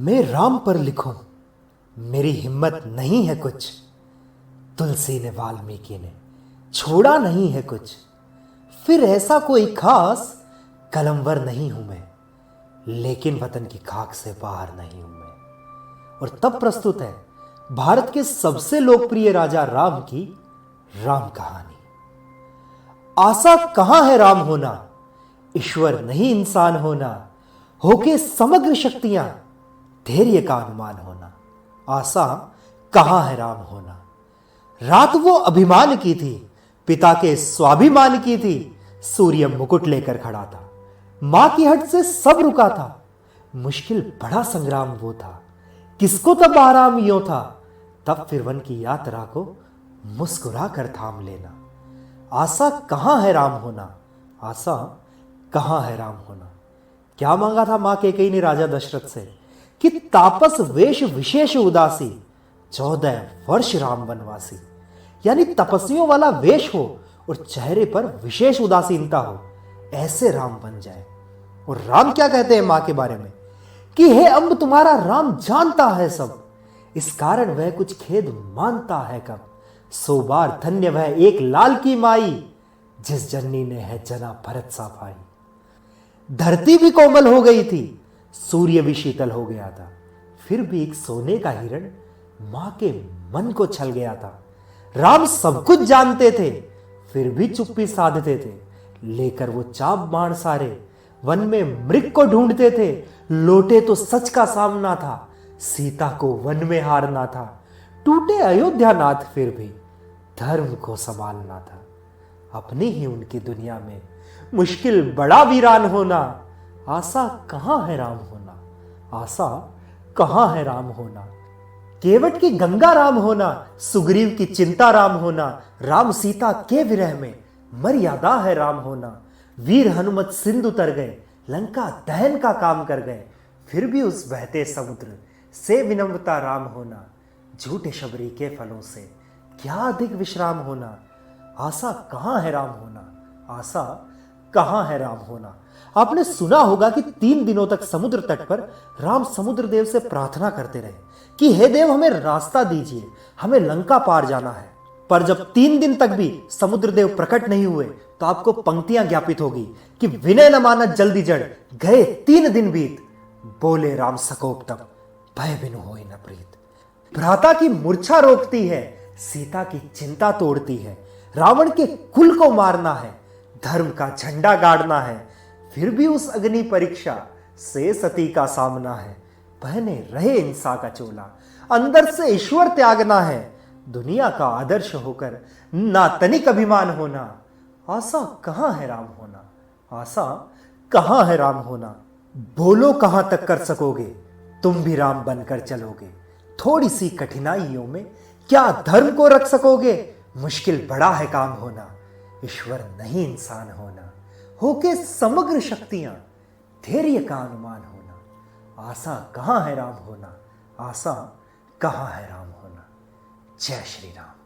मैं राम पर लिखूं, मेरी हिम्मत नहीं है कुछ। तुलसी ने वाल्मीकि ने छोड़ा नहीं है कुछ। फिर ऐसा कोई खास कलमवर नहीं हूं मैं, लेकिन वतन की खाक से बाहर नहीं हूं मैं। और तब प्रस्तुत है भारत के सबसे लोकप्रिय राजा राम की राम कहानी। आशा कहां है राम होना, ईश्वर नहीं इंसान होना, होके समग्र शक्तियां धैर्य का अनुमान होना। आशा कहां है राम होना। रात वो अभिमान की थी, पिता के स्वाभिमान की थी। सूर्य मुकुट लेकर खड़ा था, मां की हट से सब रुका था। मुश्किल बड़ा संग्राम वो था, किसको तब आराम यो था। तब फिर वन की यात्रा को मुस्कुरा कर थाम लेना। आशा कहां है राम होना, आशा कहां है राम होना। क्या मांगा था मां कैकेयी ने राजा दशरथ से कि तापस वेश विशेष उदासी, 14 वर्ष राम वनवासी। यानी तपस्वियों वाला वेश हो और चेहरे पर विशेष उदासीनता हो, ऐसे राम बन जाए। और राम क्या कहते हैं मां के बारे में कि हे अम्ब तुम्हारा राम जानता है सब, इस कारण वह कुछ खेद मानता है कब। 100 बार धन्य वह एक लाल की माई, जिस जननी ने है जना भरत सा भाई। धरती भी कोमल हो गई थी, सूर्य भी शीतल हो गया था, फिर भी एक सोने का हिरण मां के मन को छल गया था। राम सब कुछ जानते थे, फिर भी चुप्पी साधते थे। लेकर वो चाप बाण सारे वन में मृग को ढूंढते थे। लौटे तो सच का सामना था, सीता को वन में हारना था। टूटे अयोध्या नाथ, फिर भी धर्म को संभालना था। अपनी ही उनकी दुनिया में मुश्किल बड़ा वीरान होना। आशा कहां है राम होना, आशा कहां है राम होना। केवट की गंगा राम होना, सुग्रीव की चिंता राम होना। राम सीता के विरह में मर्यादा है राम होना। वीर हनुमत सिंधु तर गए, लंका दहन का काम कर गए। फिर भी उस बहते समुद्र से विनम्रता राम होना। झूठे शबरी के फलों से क्या अधिक विश्राम होना। आशा कहां है राम होना, आशा कहां है राम होना। आपने सुना होगा कि 3 दिनों तक समुद्र तट पर राम समुद्र देव से प्रार्थना करते रहे कि हे देव हमें रास्ता दीजिए, हमें लंका पार जाना है। पर जब 3 दिन तक भी समुद्र देव प्रकट नहीं हुए तो आपको पंक्तियां ज्ञापित होगी कि विनय न मानत जल्दी जड़, गए 3 दिन बीत। बोले राम सकोप तब, भय बिनु होई न प्रीत। भ्राता की मूर्छा रोकती है, सीता की चिंता तोड़ती है। रावण के कुल को मारना है, धर्म का झंडा गाड़ना है। फिर भी उस अग्नि परीक्षा से सती का सामना है। पहने रहे इंसा का चोला, अंदर से ईश्वर त्यागना है। दुनिया का आदर्श होकर ना तनिक अभिमान होना। आशा कहां है राम होना, आशा कहां है राम होना। बोलो कहां तक कर सकोगे, तुम भी राम बनकर चलोगे। थोड़ी सी कठिनाइयों में क्या धर्म को रख सकोगे। मुश्किल बड़ा है काम होना, ईश्वर नहीं इंसान होना। होके समग्र शक्तियां धैर्य का अनुमान होना। आशा कहां है राम होना, आशा कहां है राम होना। जय श्री राम।